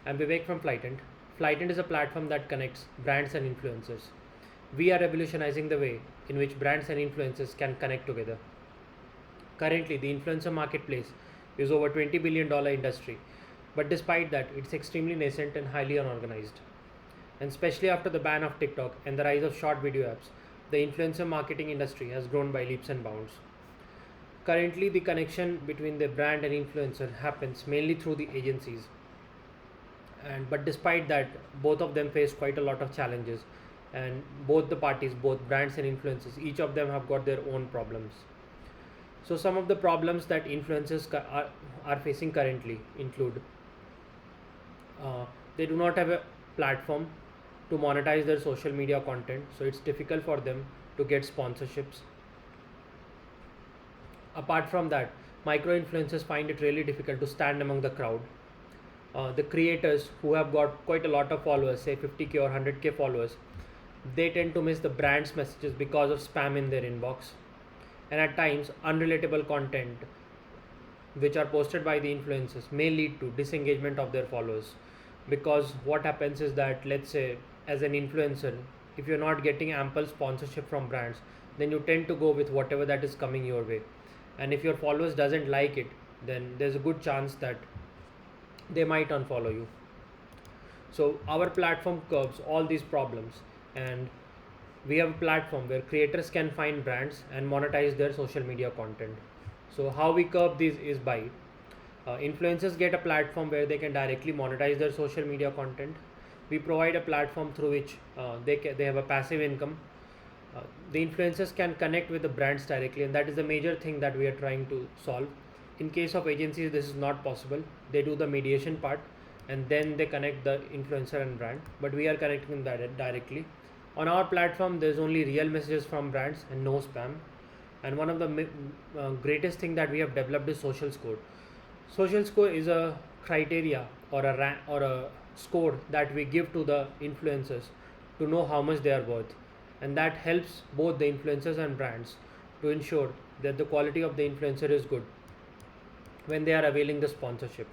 I'm Vivek from Flytant. Flytant is a platform that connects brands and influencers. We are revolutionizing the way in which brands and influencers can connect together. Currently, the influencer marketplace is over $20 billion industry, but despite that, it's extremely nascent and highly unorganized. And especially after the ban of TikTok and the rise of short video apps, the influencer marketing industry has grown by leaps and bounds. Currently, the connection between the brand and influencer happens mainly through the agencies, and but despite that, both of them face quite a lot of challenges, and both the parties, both brands and influencers, each of them have got their own problems. So some of the problems that influencers are facing currently include they do not have a platform to monetize their social media content, so it's difficult for them to get sponsorships. Apart from that, micro influencers find it really difficult to stand among the crowd. The creators who have got quite a lot of followers, say 50k or 100k followers, they tend to miss the brand's messages because of spam in their inbox, and at times unrelatable content which are posted by the influencers may lead to disengagement of their followers. Because what happens is that, let's say, as an influencer, if you're not getting ample sponsorship from brands, then you tend to go with whatever that is coming your way, and if your followers doesn't like it, then there's a good chance that they might unfollow you. So our platform curbs all these problems, and we have a platform where creators can find brands and monetize their social media content. So how we curb this is by influencers get a platform where they can directly monetize their social media content. We provide a platform through which they have a passive income. The influencers can connect with the brands directly, and that is the major thing that we are trying to solve. In case of agencies, this is not possible. They do the mediation part and then they connect the influencer and brand, but we are connecting that directly. On our platform, there's only real messages from brands and no spam. And one of the greatest thing that we have developed is social score. Social score is a criteria or a score that we give to the influencers to know how much they are worth, and that helps both the influencers and brands to ensure that the quality of the influencer is good when they are availing the sponsorship.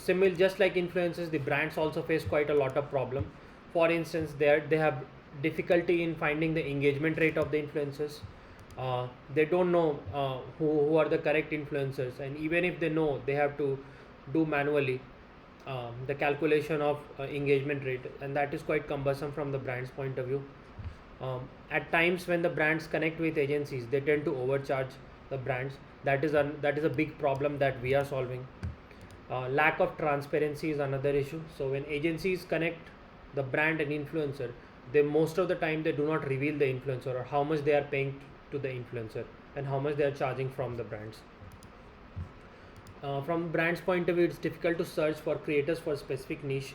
Just like influencers, the brands also face quite a lot of problem. For instance, they have difficulty in finding the engagement rate of the influencers. They don't know who are the correct influencers, and even if they know, they have to do manually the calculation of engagement rate, and that is quite cumbersome from the brand's point of view. At times when the brands connect with agencies, they tend to overcharge the brands. That is a big problem that we are solving. Lack of transparency is another issue. So when agencies connect the brand and influencer, they most of the time they do not reveal the influencer or how much they are paying to the influencer and how much they are charging from the brands. From brand's point of view, it's difficult to search for creators for specific niche,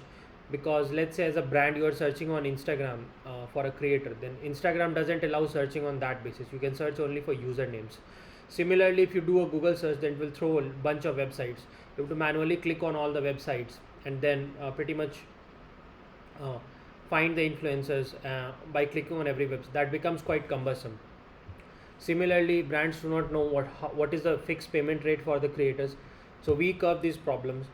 because let's say as a brand you are searching on Instagram for a creator, then Instagram doesn't allow searching on that basis. You can search only for usernames. Similarly, if you do a Google search, then it will throw a bunch of websites. You have to manually click on all the websites and then pretty much find the influencers by clicking on every website. That becomes quite cumbersome. Similarly, brands do not know what is the fixed payment rate for the creators. So we curb these problems.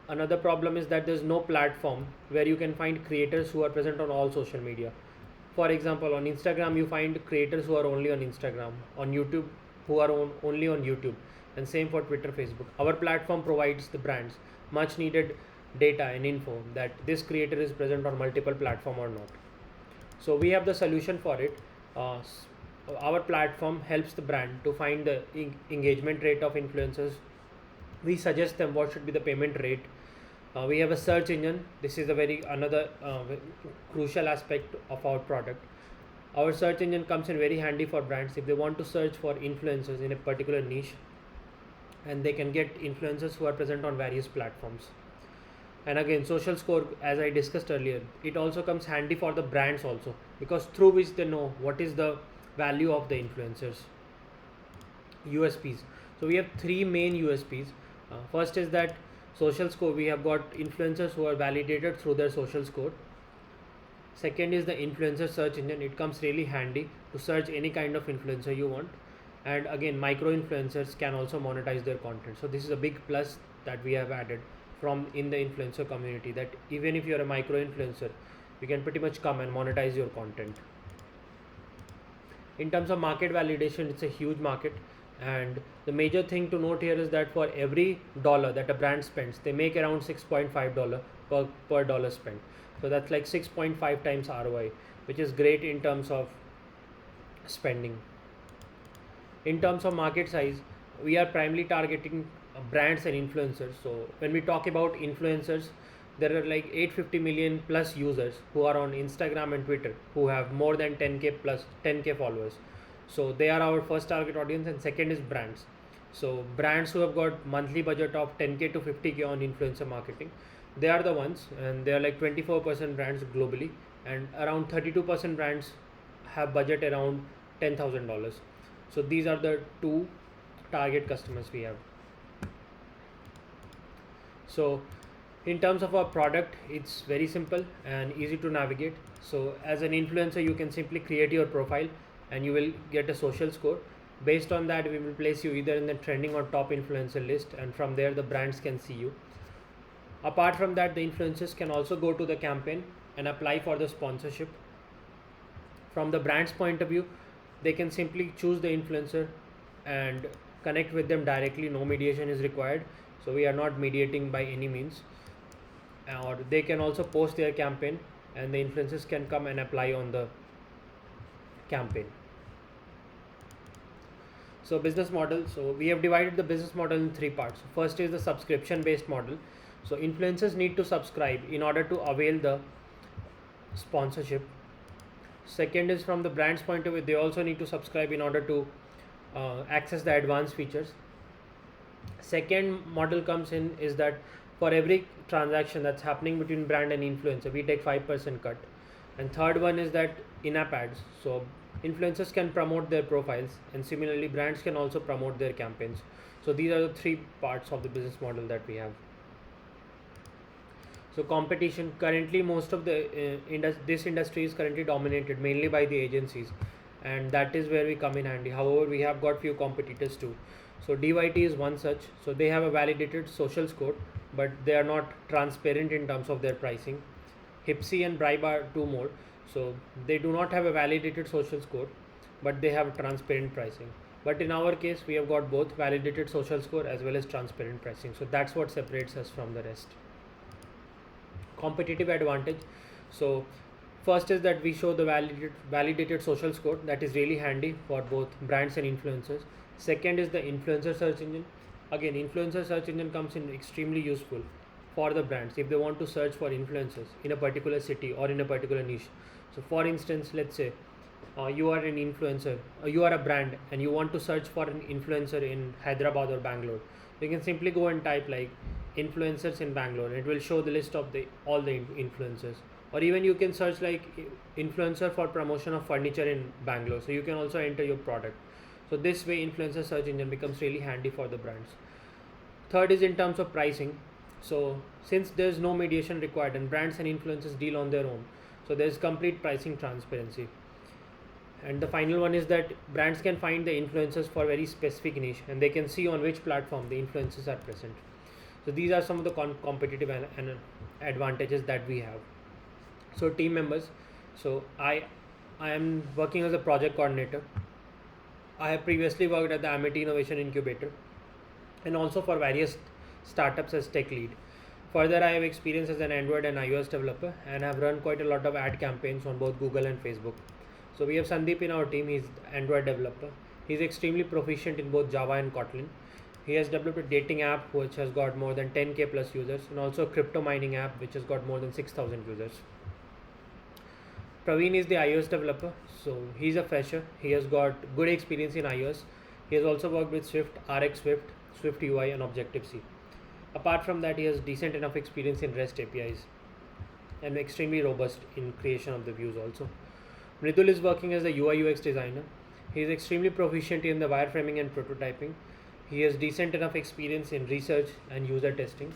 Another problem is that there's no platform where you can find creators who are present on all social media. For example, on Instagram you find creators who are only on Instagram, on YouTube who are only on YouTube, and same for Twitter, Facebook. Our platform provides the brands much needed data and info that this creator is present on multiple platform or not. So we have the solution for it. Our platform helps the brand to find the engagement rate of influencers. We suggest them what should be the payment rate. We have a search engine. This is another crucial aspect of our product. Our search engine comes in very handy for brands if they want to search for influencers in a particular niche, and they can get influencers who are present on various platforms. And again, social score, as I discussed earlier, it also comes handy for the brands also, because through which they know what is the value of the influencers. USPs. So we have three main USPs. First is that social score. We have got influencers who are validated through their social score. Second is the influencer search engine. It comes really handy to search any kind of influencer you want. And again, micro influencers can also monetize their content. So this is a big plus that we have added. from in the influencer community, that even if you're a micro influencer, you can pretty much come and monetize your content. In terms of market validation, it's a huge market, and the major thing to note here is that for every dollar that a brand spends, they make around $6.5 per dollar spent. So that's like 6.5 times ROI, which is great in terms of spending. In terms of market size, we are primarily targeting brands and influencers. So when we talk about influencers, there are like 850 million plus users who are on Instagram and Twitter who have more than 10k followers. So they are our first target audience, and second is brands. So brands who have got monthly budget of 10k to 50k on influencer marketing, they are the ones, and they are like 24% brands globally, and around 32% brands have budget around $10,000. So these are the two target customers we have. So in terms of our product, it's very simple and easy to navigate. So as an influencer, you can simply create your profile and you will get a social score. Based on that, we will place you either in the trending or top influencer list, and from there the brands can see you. Apart from that, the influencers can also go to the campaign and apply for the sponsorship. From the brand's point of view, they can simply choose the influencer and connect with them directly. No mediation is required, so we are not mediating by any means. Or they can also post their campaign and the influencers can come and apply on the campaign. So business model, so we have divided the business model in three parts. First is the subscription based model. So influencers need to subscribe in order to avail the sponsorship. Second is from the brand's point of view, they also need to subscribe in order to access the advanced features. Second model comes in is that for every transaction that's happening between brand and influencer, we take 5% cut. And third one is that in-app ads. So influencers can promote their profiles, and similarly brands can also promote their campaigns. So these are the three parts of the business model that we have. So competition, currently most of the this industry is currently dominated mainly by the agencies, and that is where we come in handy. However, we have got few competitors too. So DYT is one such. So they have a validated social score, but they are not transparent in terms of their pricing. Hipsy and Bribe are two more. So they do not have a validated social score, but they have transparent pricing. But in our case, we have got both validated social score as well as transparent pricing. So that's what separates us from the rest. Competitive advantage. So first is that we show the validated social score. That is really handy for both brands and influencers. Second is the influencer search engine. Again, influencer search engine comes in extremely useful for the brands if they want to search for influencers in a particular city or in a particular niche. So for instance, let's say you are an influencer, you are a brand and you want to search for an influencer in Hyderabad or Bangalore. You can simply go and type like influencers in Bangalore, and it will show the list of all the influencers. Or even you can search like influencer for promotion of furniture in Bangalore, so you can also enter your product. So this way influencer search engine becomes really handy for the brands. Third is in terms of pricing. So since there's no mediation required and brands and influencers deal on their own, so there's complete pricing transparency. And the final one is that brands can find the influencers for very specific niche, and they can see on which platform the influencers are present. So these are some of the competitive and advantages that we have. So team members. So I am working as a project coordinator. I have previously worked at the Amity Innovation Incubator and also for various startups as tech lead. Further, I have experience as an Android and iOS developer and have run quite a lot of ad campaigns on both Google and Facebook. So we have Sandeep in our team. He's Android developer. He's extremely proficient in both Java and Kotlin. He has developed a dating app which has got more than 10k plus users, and also a crypto mining app which has got more than 6,000 users. Praveen is the iOS developer. So he's a fresher. He has got good experience in iOS. He has also worked with Swift, RX Swift, Swift UI and Objective-C. Apart from that, he has decent enough experience in REST APIs and extremely robust in creation of the views also. Mridul is working as a UI UX designer. He is extremely proficient in the wireframing and prototyping. He has decent enough experience in research and user testing.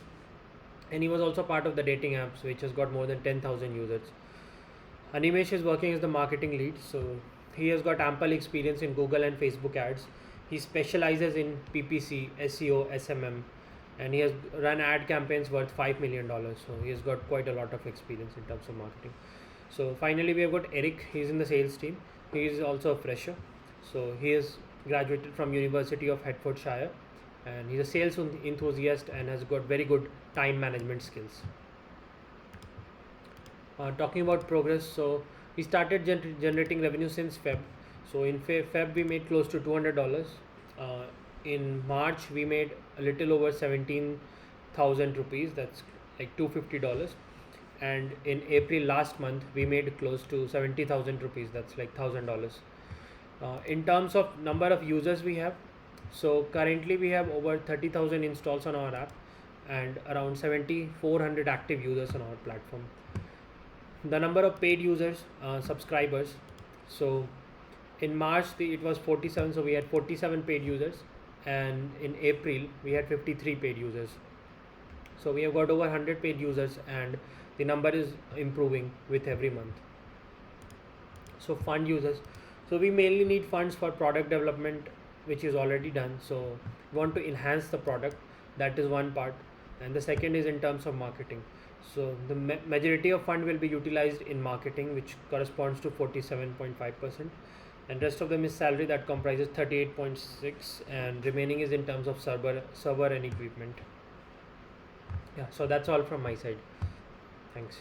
And he was also part of the dating apps which has got more than 10,000 users. Animesh is working as the marketing lead. So he has got ample experience in Google and Facebook ads. He specializes in PPC, SEO, SMM, and he has run ad campaigns worth $5 million. So he has got quite a lot of experience in terms of marketing. So finally, we have got Eric. He's in the sales team. He is also a fresher. So he is graduated from University of Hertfordshire, and he's a sales enthusiast and has got very good time management skills. Talking about progress, so we started generating revenue since Feb. So in Feb we made close to $200. Uh, in March we made a little over 17,000 rupees. That's like $250. And in April last month we made close to 70,000 rupees. That's like $1,000. In terms of number of users we have, so currently we have over 30,000 installs on our app and around 7,400 active users on our platform. The number of paid users, subscribers, so in March it was 47, so we had 47 paid users, and in April we had 53 paid users. So we have got over 100 paid users, and the number is improving with every month. So fund users, so we mainly need funds for product development, which is already done. So we want to enhance the product, that is one part, and the second is in terms of marketing. So the majority of fund will be utilized in marketing, which corresponds to 47.5%, and rest of them is salary, that comprises 38.6, and remaining is in terms of server and equipment. Yeah, so that's all from my side. Thanks.